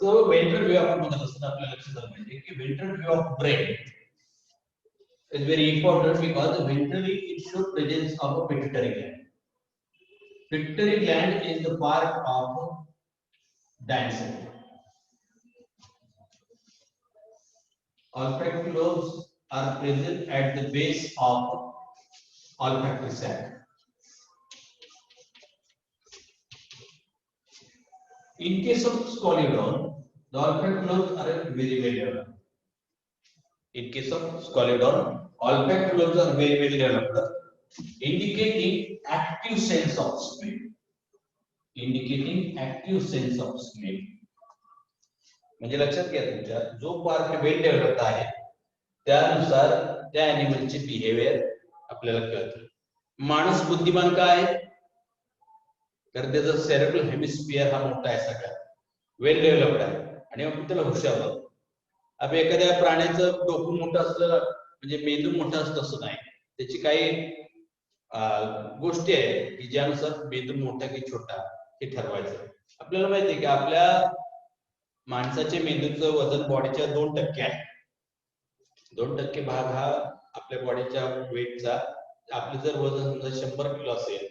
So ventral view आपण बघत असताना आपल्या लक्षात आलं पाहिजे की ventral view of brain is very important because ventrally it shows presence of a pituitary gland. Pituitary gland is the part of dancer. Olfactory lobes are present at the base of olfactory sac. In case of Scoliodon, the olfactory lobes are very well developed. In case of Scoliodon, olfactory lobes are very well developed, indicating active sense of smell. Indicating active sense of smell. म्हणजे लक्षात घ्या तुमच्या जो part well developed आहे त्यानुसार त्या ॲनिमलचे behaviour आपल्याला कळतं. माणूस बुद्धिमान का आहे तर त्याचा सेरेब्रल हेमिस्फियर हा मोठा आहे, सगळ्यात वेल डेव्हलप्ड आहे आणि आपण त्याला हुशार बनवतो. आपण एखाद्या प्राण्याचं डोकं मोठं असलं म्हणजे मेंदू मोठा असतो असं नाही, त्याची काही गोष्टी आहेत की ज्यानुसार मेंदू मोठा की छोटा हे ठरवायचं. आपल्याला माहिती आहे की आपल्या माणसाच्या मेंदूचं वजन बॉडीच्या 2% आहे. 2% भाग हा आपल्या बॉडीच्या वेटचा. आपलं जर वजन समजा 100 किलो असेल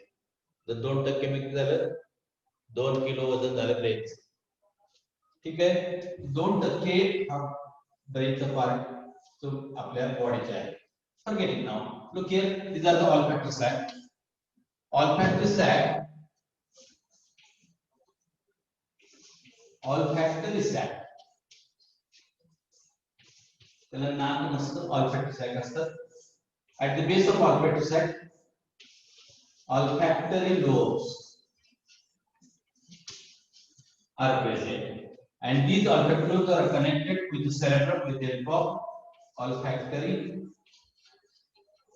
तर 2% किती झालं, 2 किलो वजन झालं ब्रेनचं. ठीक आहे, 2% हा ब्रेनचा पार्ट जो आपल्या बॉडीचा आहे. Forget it now. Look here, these are the olfactory sac. Olfactory sac. Olfactory sac. त्याला नाक नसतं, olfactory sac असतं. At the base of olfactory sac, olfactory lobes are present, and these olfactory lobes are connected with the cerebrum with the help of olfactory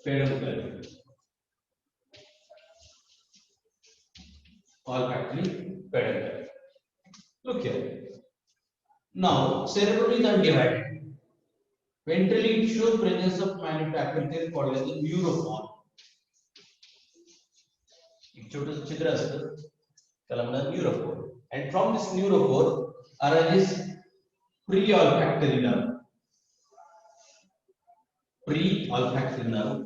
peduncle. Olfactory peduncle. Look here. Now, cerebrum is undivided. Ventrally, it shows presence of minute appendices called as the neurophone. एक छोटं छिद्र असतं त्याला म्हणतात न्यूरोफोर. And from this neurophore arises pre-olfactory nerve. Pre-olfactory nerve.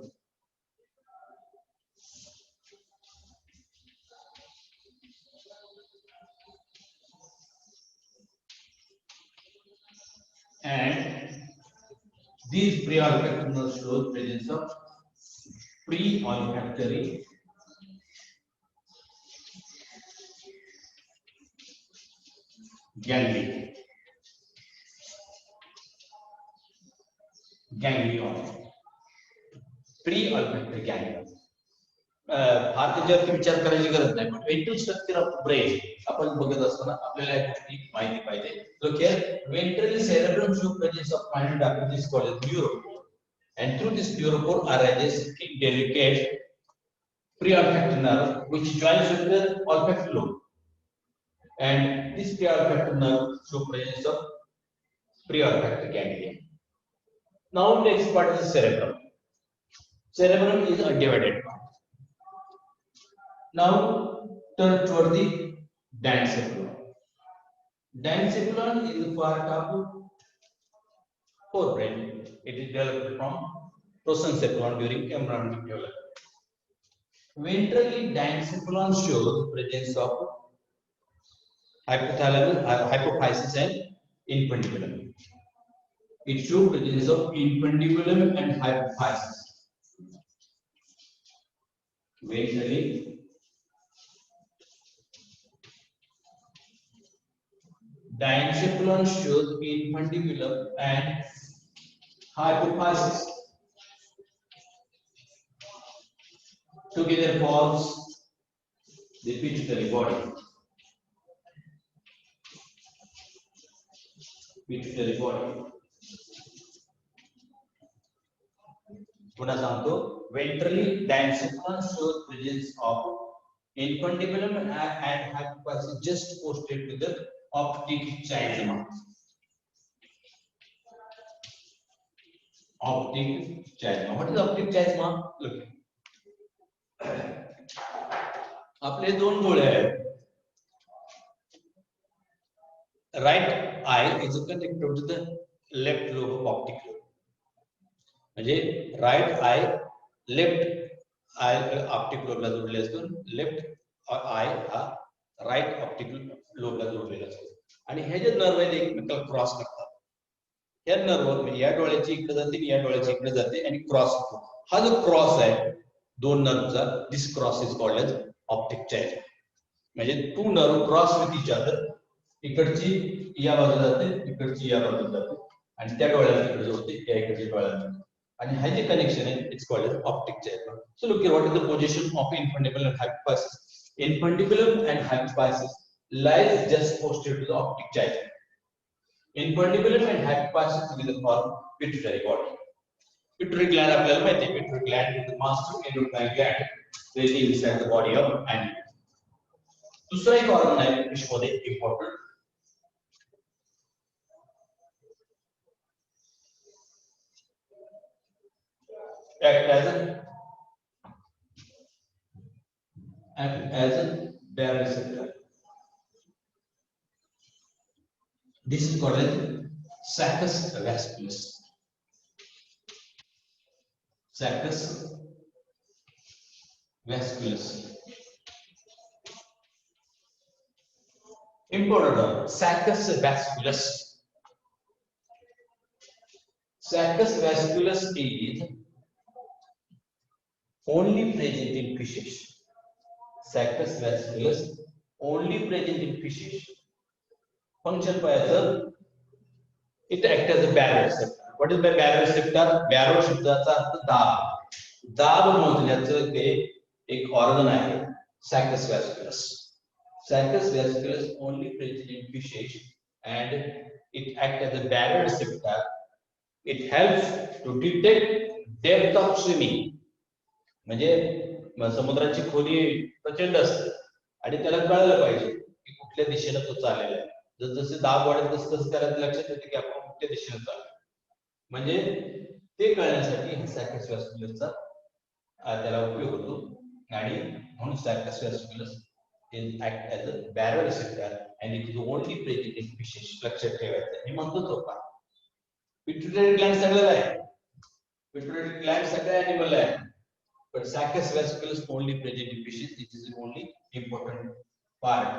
And these pre-olfactory nerves show presence of pre-olfactory ganglion. Pre-olfactory ganglion. फार त्याच्यावरती विचार करायची गरज नाही, पण वेंट्रल स्ट्रक्चर ऑफ ब्रेन आपण बघत असताना आपल्याला या गोष्टी माहिती पाहिजे. Look here, ventrally cerebrum shows presence of minute appendices called as neurophore, and through this neurophore arises delicate pre-olfactory nerve which joins with the olfactory lobe, and this pre-olfactory nerve shows presence of pre-olfactory ganglion. Now next part is the cerebrum. Cerebrum is a divided part. Now turn toward the diencephalon. Diencephalon is a part of forebrain. It is developed from prosencephalon during embryonic development. Ventrally, diencephalon shows presence of hypothalamus, hypophysis, and infundibulum. It shows presence of infundibulum and hypophysis. Ventrally, diencephalon shows infundibulum and hypophysis. Together forms the pituitary body. Pituitary body. पुन्हा सांगतो, ventrally diencephalon shows presence of infundibulum and hypophysis just posterior to the optic chiasma. Optic chiasma. What is optic chiasma? Look. आपले दोन डोळे आहेत. Right eye is connected to the left lobe of optic lobe. म्हणजे right eye left eye optic lobe ला जोडले असतो. Left eye हा right optic lobe ला जोडलेला असतो. आणि हे जे नर्व आहेत एकमेकाला क्रॉस करतात. या नर्व म्हणजे या डोळ्याची इकडे जाते या डोळ्याची इकडे जाते आणि क्रॉस होतो. हा जो क्रॉस आहे दोन नर्वचा, this cross is called as optic child. म्हणजे two nerve cross with each other. इकडची या बाजूला जाते इकडची या बाजूला जाते आणि त्या डोळ्याला इकडे जोडते त्या इकडच्या डोळ्याला. आणि हा जे कनेक्शन आहे it's called as optic child. So look here, what is the position of infundibulum and hypophysis. Infundibulum and hypophysis lies just posterior to the optic chiasm. Infundibulum and hypophysis together form pituitary body. Pituitary gland आपल्याला माहिती आहे. Pituitary gland is the master endocrine gland present inside the body of animal. दूसरा एक organ आहे विशमध्ये important, act as a baroreceptor. This is called as saccus vasculus. Saccus vasculus. Important. Saccus vasculus. Saccus vasculus is only present in fishes. Saccus vasculus only present in fishes. Function payaचं, it acts as a baroreceptor. What is the baroreceptor? Baro शब्दाचा अर्थ दाब. दाब मोजण्याचं ते एक organ आहे saccus vasculus. Saccus vasculus only present in fishes and it acts as a baroreceptor. It helps to detect depth of swimming. म्हणजे समुद्राची खोली प्रचंड असते आणि त्याला कळलं पाहिजे की कुठल्या दिशेने तो चाललेला आहे. जसजसे दाब वाढत तसं त्याला लक्षात येते की आपण कुठल्या दिशेने चाललो. म्हणजे ते कळण्यासाठी हा सॅकस व्हॅस्क्युलसचा त्याला उपयोग होतो. आणि म्हणून saccus vasculosus is act as a baroreceptor and it is only present in fishes. लक्षात ठेवायचं. मी म्हणतो तो का पिट्युटरी ग्लँड सगळ्याला आहे, पिट्युटरी ग्लँड सगळ्या ॲनिमलला आहे, but saccus vasculus only present in fishes. It is the only important part.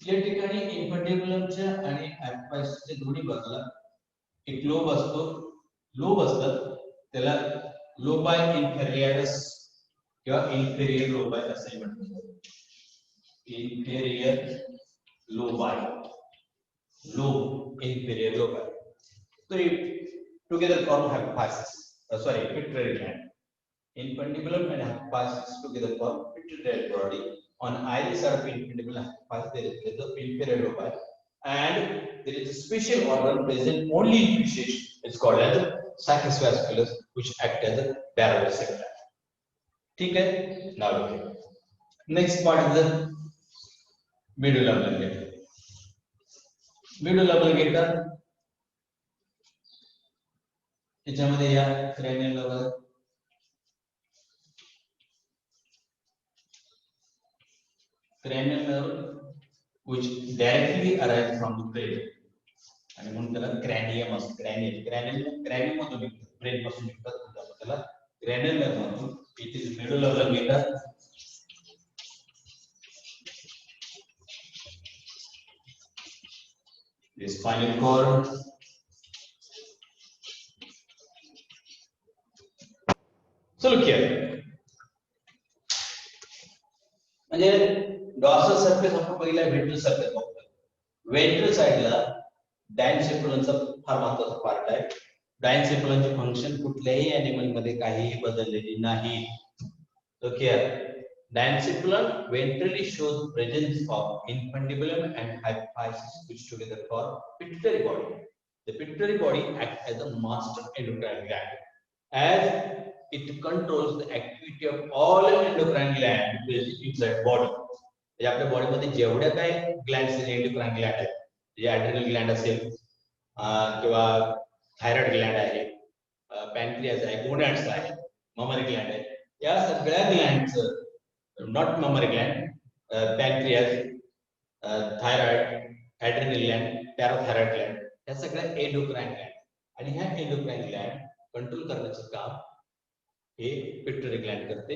या ठिकाणी इन्फंडिबुलमच्या आणि हायपोथायसिसच्या दोन्ही बाजूला एक लोब असतो, लोब असतात. त्याला लोबाय इन्फेरियरस किंवा इन्फेरियर लोबाय असंही म्हणतात. Inferior lobi, lobe inferior lobi. So together form hypophysis. Sorry, pituitary gland. Infundibulum and hypophysis together form pituitary body. On either side of infundibulum and hypophysis there is the inferior lobe, and there is a special organ present only in fishes. It's called as saccus vasculus, which acts as a baroreceptor. ठीक है? Now look here. Next part is the medulla oblongata. Medulla oblongata याच्यामध्ये या cranial lobe, cranial nerve which directly arises from the brain आणि म्हणून त्याला cranium असतो. cranium मधून निघतो, ब्रेन पासून निघतात, त्याला cranial nerve म्हणतो. It is medulla oblongata. The spinal cord. So look here. म्हणजे डॉर्सल सरफेस आपण पहिला व्हेंट्रल सरफेस बघतो. व्हेंट्रल साइडला डायन्सेफलनचा फार महत्त्वाचा पार्ट आहे. डायन्सेफलनचे फंक्शन कुठल्याही ॲनिमल मध्ये काहीही बदललेली नाही. Look here. Diencephalon ventrally shows presence of infundibulum and hypophysis which together form pituitary body. The pituitary body acts as a master endocrine gland as it controls the activity of all endocrine glands inside body. म्हणजे आपल्या body मध्ये जेवढ्या काही glands endocrine Gland आहेत, जे adrenal Gland असेल किंवा thyroid Gland आहे, pancreas आहे, गोनॅड्स आहे, ममरी ग्लँड आहे, या सगळ्या ग्लँडचं not mammary gland, pancreas, thyroid, adrenal gland, parathyroid gland, या सगळ्या एंडोक्राइन ग्लँड, आणि ह्या एंडोक्राइन ग्लँड कंट्रोल करण्याचं काम हे पिट्युटरी ग्लँड करते.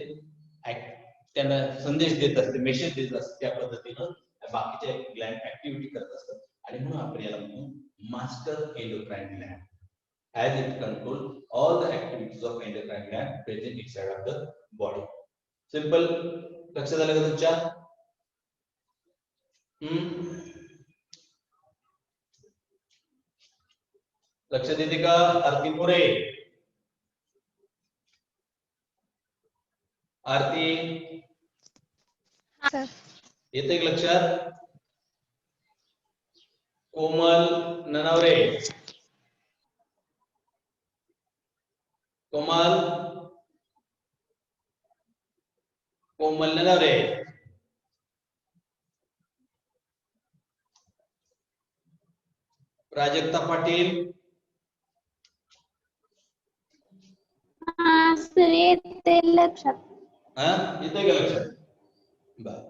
त्यांना संदेश देत असते, मेसेज देत असते, त्या पद्धतीनं बाकीच्या ग्लँड ऍक्टिव्हिटी करत असतात, आणि म्हणून आपण याला म्हणू master endocrine Gland, as it control all the activities of endocrine gland present inside of the body. Simple. लक्षात आलं का तुमच्या? लक्षात येते का? आरती पुरे, आरती येते का लक्षात? कोमल ननावरे, कोमल ननावरे, प्राजक्ता पाटील, सर येते लक्षात. येते का लक्षात?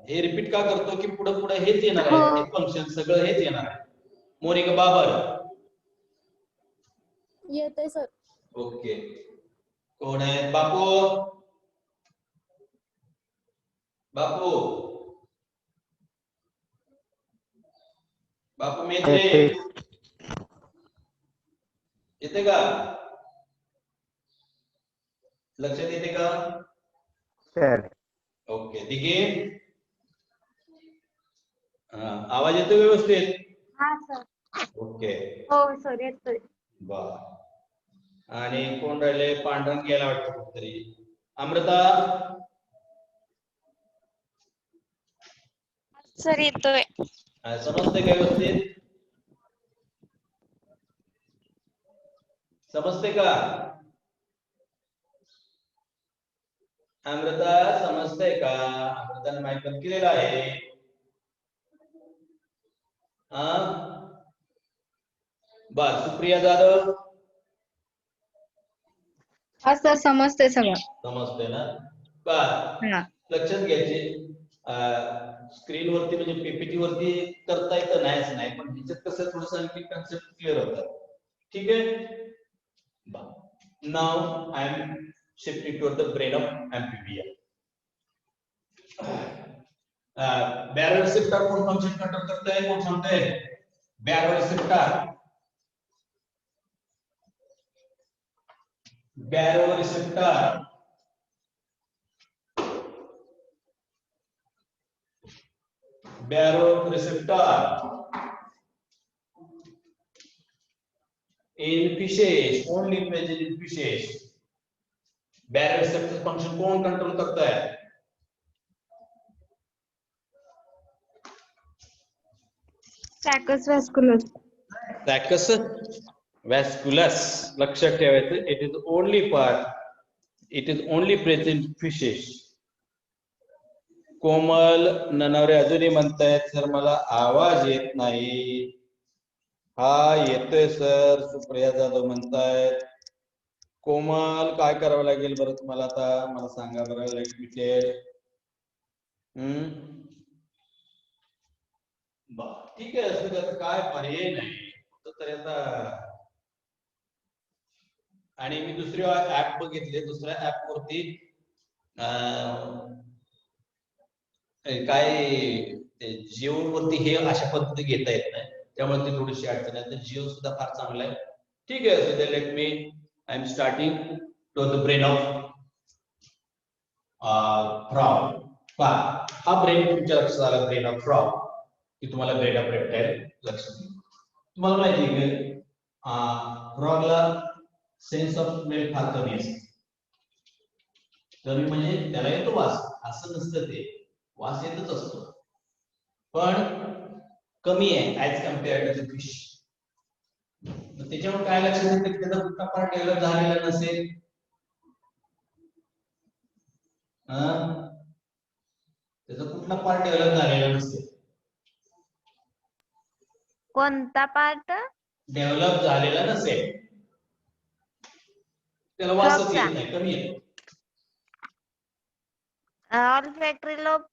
हे रिपीट का करतो की पुढे पुढे हेच येणार आहे, हे फंक्शन सगळं हेच येणार आहे. मोनिका बाबर येते सर. ओके. कोण आहे? बापू, बापू, बापू मेत्रे येते का? लक्षात येते का? Sir okay. दिघे आवाज येतो व्यवस्थित? हा सर. ओके. हो सर येतोय. बर. आणि कोण राहिले? पांढरंग गेला वाटतं कुठतरी. अमृता सर येतोय. समजते का व्यवस्थित? समजते का? अमृता समजते का? अमृताने माईक बंद केलेला आहे. बर. सुप्रिया जाधव हा सर समजते सगळं. समजते ना? बर. लक्षात घ्यायचे, स्क्रीन वरती म्हणजे पीपीटी वरती करता येतं नाहीच नाही, पण ह्याच्यात कसं थोडंसं आणखी कन्सेप्ट क्लिअर होतात. ठीक आहे. Now I am shifting to the brain of amphibia. Baroreceptor कोण फंक्शन कंट्रोल करतंय? कोण सांगतंय? Baroreceptor, baroreceptor in fishes, only present in fishes. baroreceptor function कौन कंट्रोल करता है? Saccus vasculosus. Saccus vasculosus. लक्षात ठेवायचं. It is only part, it is only present in fishes. Komal Nanaware अजूनही म्हणतायत सर मला आवाज येत नाही. हा येतोय सर. सुप्रिया जाधव म्हणतायत. कोमल काय करावं लागेल बरं तुम्हाला आता? मला सांगा बरं. Let me tell. ठीक आहे. असं त्याचं काय पर्याय नाही तर आता. आणि मी दुसरे ऍप बघितले. दुसऱ्या ऍप वरती काय जिओ वरती हे अशा पद्धती घेता येत नाही, त्यामुळे ती थोडीशी अडचण आहे. तर जिओ सुद्धा फार चांगला आहे. ठीक आहे. So they let me I am starting to the brain of frog. हा ब्रेन तुमच्या लक्षात आला. ब्रेन ऑफ फ्रॉग की तुम्हाला ब्रेन ऑफ रेप्टाइल लक्षात येईल. तुम्हाला माहिती आहे की फ्रॉगला सेन्स ऑफ स्मेल फार कमी असते. कमी म्हणजे त्याला येतो वास असं नसतं, ते वास येतच असतो पण कमी आहे ऍज कम्पेअर्ड टू फिश. त्याच्यामुळे काय लक्षात येतं की त्याचा कुठला पार्ट डेव्हलप झालेला नसेल. त्याचा कुठला पार्ट डेव्हलप झालेला नसेल. कोणता पार्ट डेव्हलप झालेला नसेल. त्याला वासच Lobe चा. येत नाही, कमी येतो. olfactory lobe.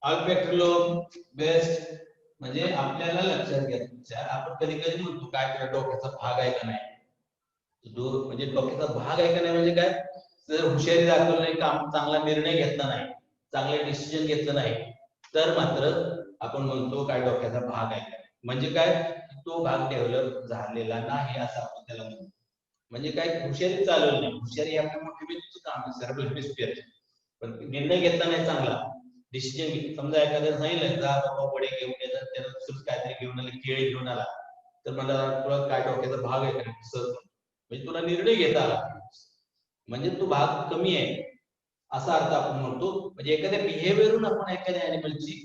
Olfactory lobe best. म्हणजे आपल्याला लक्षात घ्यायचं, आपण कधी कधी म्हणतो काय तुला डोक्याचा भाग आहे का नाही, दूर म्हणजे डोक्याचा भाग आहे का नाही म्हणजे काय, जर हुशारी दाखवलं नाही, काम चांगला निर्णय घेतला नाही, चांगले डिसिजन घेतलं नाही, तर मात्र आपण म्हणतो काय डोक्याचा भाग आहे का. म्हणजे काय, तो भाग डेव्हलप झालेला नाही असं आपण त्याला म्हणतो. म्हणजे काय, हुशारी चालवली नाही, हुशारी आपल्या मोटिवेशनचं काम आहे, सेरेब्रल हेमिस्फिअर. पण निर्णय घेतला नाही चांगला, डिसिजन समजा एखाद्याने सांगितलं जा बाबा वडे घेऊन येतात, त्याला दुसरं काहीतरी घेऊन आले, केळी घेऊन आला, तर मला तुला काय डोक्याचा भाग आहे का नाही, सहज म्हणजे तुला निर्णय घेता आला, म्हणजे तो भाग कमी आहे असा अर्थ आपण म्हणतो. म्हणजे एखाद्या बिहेवियरवरून आपण एखाद्या ऍनिमलची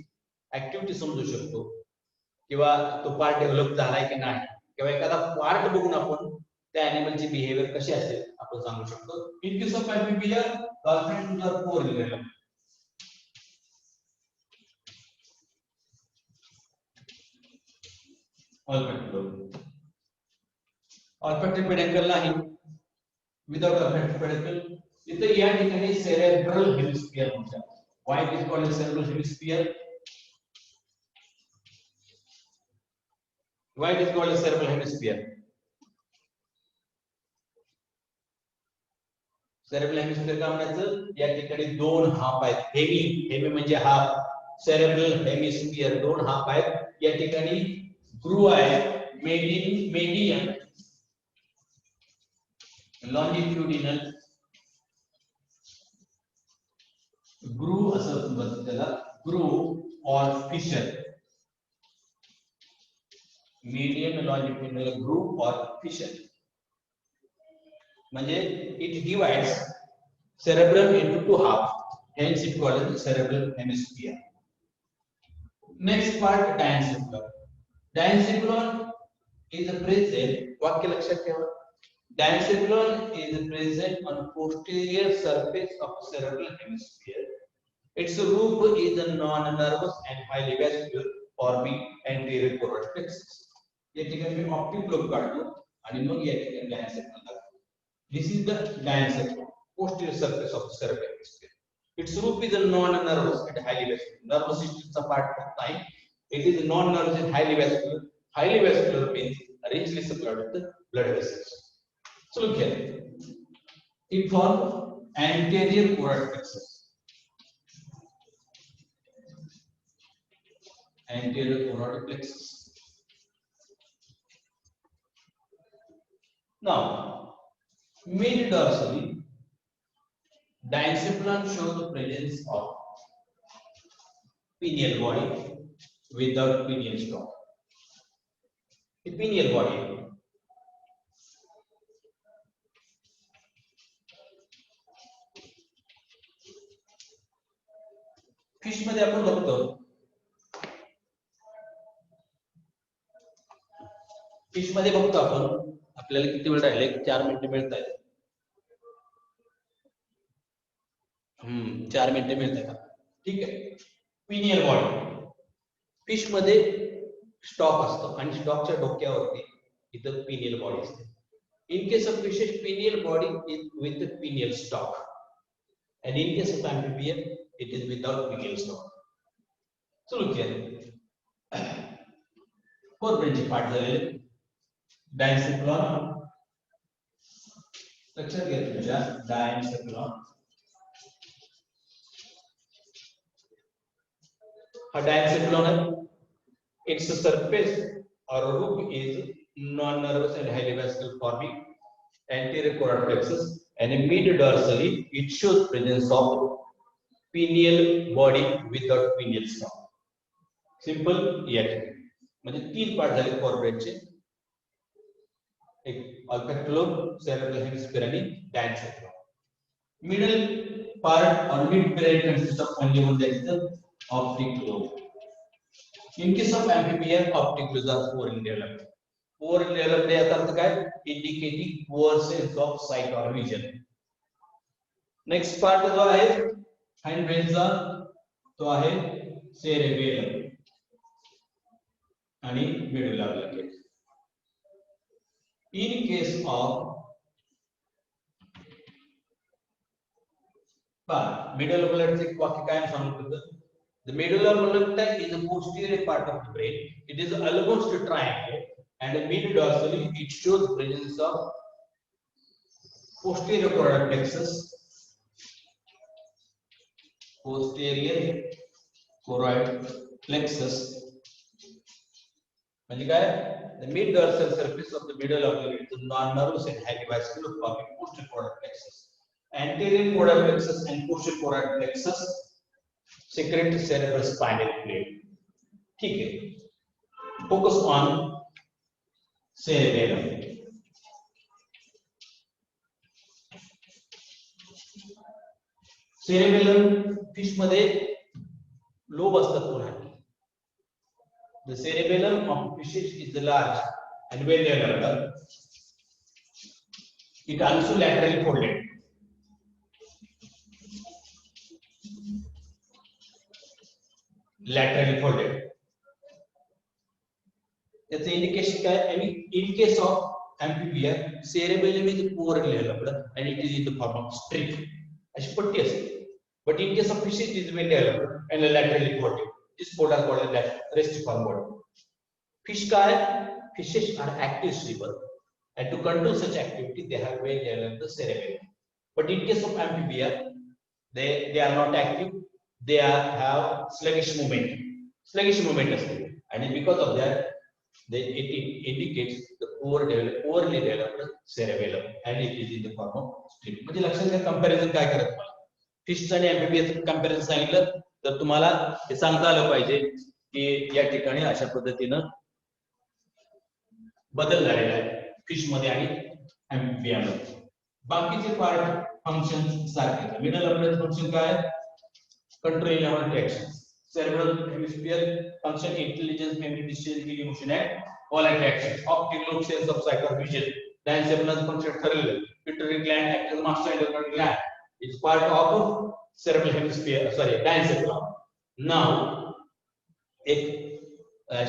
ऍक्टिव्हिटी समजू शकतो, किंवा तो पार्ट डेव्हलप झालाय की नाही, किंवा एखादा पार्ट बघून आपण त्या ऍनिमलची बिहेवियर कशी असेल आपण सांगू शकतो. In case of amphibia dolphin are poor related. Olfactory pedicle नाही, विदाउट ऑल्फॅक्टरी पेडिकल. इथे या ठिकाणी सेरेब्रल हेमिस्फियर म्हणतात. Why it is called cerebral hemisphere? Why it is called cerebral hemisphere? Cerebral hemisphere का म्हणायचं, या ठिकाणी दोन हाफ आहेत. हेमी, हेमी म्हणजे हाफ, सेरेब्रल हेमिस्फियर दोन हाफ आहेत. या ठिकाणी ग्रूव आहे, मेडियन लॉन्जिट्युडिनल ग्रूव असं म्हणतात त्याला, groove or fissure, medium longitudinal groove or fissure. म्हणजे it divides cerebrum into two halves, hence it called as cerebral hemisphere. Next part, diencephalon. Diencephalon is present, वाक्य लक्षात ठेवा, diencephalon is present on posterior surface of cerebral hemisphere. Its roof is a non-nervous and highly vascular forming anterior coronal plexus. या ठिकाणी मी optic lobe काढतो आणि मग या ठिकाणी diencephalon दाखवतो. This is the diencephalon, posterior surface of the cerebral hemisphere. Its roof is a non-nervous and highly vascular. Nervous system चा part होत नाही. It is non-nervous and highly vascular. Highly vascular means richly supplied with the blood vessels. So look here. It forms anterior coronal plexus. Anterior coronal plexus. Now, mid-dorsally, diencephalon shows the presence of pineal body without pineal stalk. The pineal body. Fish मध्ये आपण बघतो, fish मध्ये बघतो आपण, आपल्याला किती वेळ राहिले, 4 मिनिटे मिळत आहेत. 4 मिनिटे मिळत आहेत, ठीक आहे. पिनियल बॉडी, फिश मध्ये स्टॉक असतो आणि स्टॉकच्या डोक्यावरती इथं पिनियल बॉडी असते. इन case of fishes pineal body is with pineal stock, and in case of amphibian it is without pineal stalk. So look here, 4 branch part झालेले. diencephalon, लक्षात घ्या तुमच्या, diencephalon हा diencephalon आहे. Its surface or roof is non-nervous and highly vascular forming anterior coronal plexus, and mid-dorsally it shows presence of pineal body without pineal stalk. Simple yet. म्हणजे 3 part झाले 4 ब्रेनचे, एक ऑल्फॅक्टरी lobe, cerebral hemisphere आणि diencephalon. Middle part or mid brain consists of only one, that is the optic lobe. In case of amphibian, optic lobes are poor in development. Poor in development याचा अर्थ काय, indicating poor sense of sight or vision. Next part जो आहे hind ब्रेनचा, तो आहे cerebellum आणि medulla oblongata. In case of पहा medulla oblongata एक वाक्य काय सांगतो the medulla oblongata is the posterior part of the brain. It is almost a triangle and mid-dorsally it shows presence of posterior choroid plexus. Posterior choroid plexus म्हणजे काय the mid dorsal surface of the medulla oblongata is non-nervous and highly vascular forming posterior choroid plexus. Anterior choroid plexus and posterior choroid plexus secrete cerebral spinal fluid. ठीक है, focus on cerebellum. cerebellum fish मध्ये lobe असतात पुन्हा. The cerebellum of fishes is large and well developed. It also laterally folded. Laterally folded. याचं indication काय? In case of amphibia, cerebellum is poorly developed and it is in the form of strip. अशी पट्टी असते. But in case of fishes, it is well developed and laterally folded. This fold are called as restiform body. Fish काय? Fishes are active sleeper, and to control such activity, they have well developed the cerebellum. But in case of amphibia, they are not active. They have sluggish movement. Sluggish movement असते, and because of that, it indicates the poorly developed cerebellum, and it is in the form of strip. म्हणजे लक्षात घ्या, comparison काय करत मला fish आणि एम्फिबियाचं comparison सांगितलं तर तुम्हाला हे सांगता आलं पाहिजे की या ठिकाणी अशा पद्धतीनं बदल झालेला आहे फिश मध्ये आणि एम्फिबिया मध्ये. बाकीचे पार्ट फंक्शन सारखे. मिडल ऑब्जेक्ट फंक्शन काय? Controlling our reactions. cerebral hemisphere function intelligence, memory, decision making, emotion and all interactions. Optic lobe sense of sight or vision. Diencephalous function ठरलेलं. Pituitary gland acts as master endocrine gland. It's part of cerebral hemisphere. Sorry, diencephalon. Now एक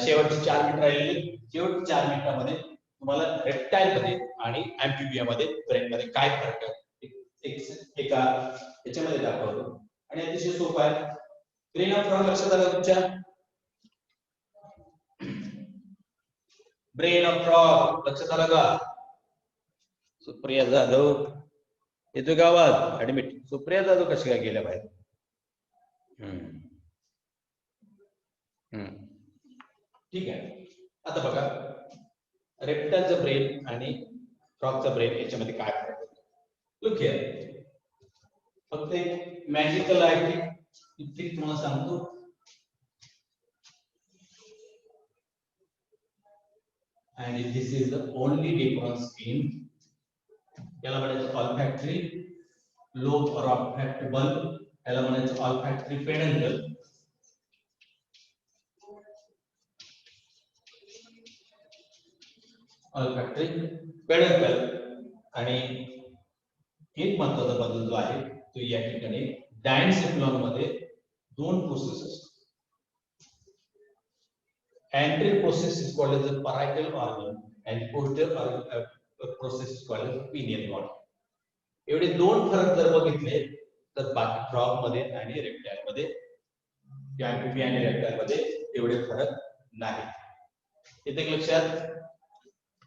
शेवटचे 4 minute राहिलेले. शेवटच्या 4 मिनिटांमध्ये तुम्हाला reptile मध्ये आणि Amphibia मध्ये ब्रेन मध्ये काय फरक आहे एका याच्यामध्ये दाखवतो आणि अतिशय सोपं आहे. ब्रेन ऑफ फ्रॉग लक्षात आलं तुमच्या? ब्रेन ऑफ फ्रॉग लक्षात आलं का? सुप्रिया जाधव येतोय का आवाज? ऍडमिट. सुप्रिया जाधव कशी काय गेल्या बाहेर? ठीक आहे. आता बघा रेप्टाइलचं ब्रेन आणि फ्रॉगचं ब्रेन याच्यामध्ये काय फरक आहे? Look here. फक्त एक मॅजिकल आहे की इतकी तुम्हाला सांगतो. And this is the only difference in याला म्हणायचं olfactory lobe or olfactory bulb, याला म्हणायचं olfactory peduncle. olfactory peduncle आणि एक महत्त्वाचा बदल जो आहे तो या ठिकाणी डायन्सेफलॉन मध्ये 2 प्रोसेस असतात. Anterior process is called as the parietal organ and posterior process is called as pineal organ. एवढे 2 फरक जर बघितले तर बाकी फ्रॉग मध्ये आणि रेप्टाइल मध्ये एम्फिबिया आणि रेप्टाइल मध्ये एवढे फरक नाही. इथे लक्षात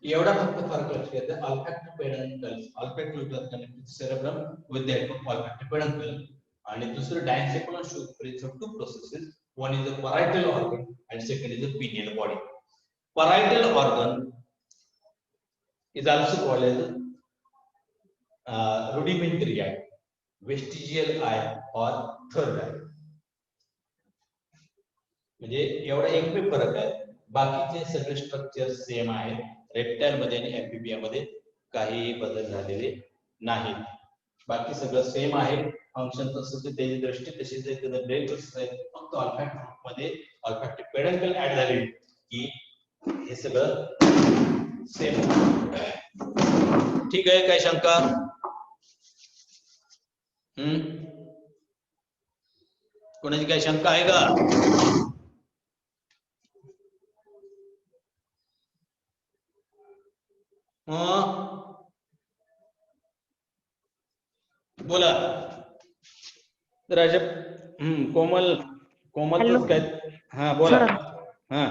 एवढा फक्त फरक लक्षात घ्यायचा. olfactory peduncle, olfactory lobe connected cerebrum with the olfactory peduncle and दुसरं diencephalon shows presence of 2 processes. One is the parietal organ and second is the pineal body. Parietal organ is also called as rudimentary eye, vestigial eye or third eye. म्हणजे एवढा एक पे फरक आहे. बाकीचे सगळे structure same आहेत. Reptile मध्ये आणि एम्फिबिया मध्ये काही बदल झालेले नाहीत. बाकी सगळं सेम आहे. फंक्शन तसंच त्याची दृष्टी तशीच आहे. त्याचं ब्रेन तसंच आहे. फक्त olfactory मध्ये olfactory peduncle ऍड झाले की हे सगळं सेम. ठीक आहे. काय शंका? कोणाची काय शंका आहे का? बोला. राजा कोमल Hello. काय हा बोला Sir. हा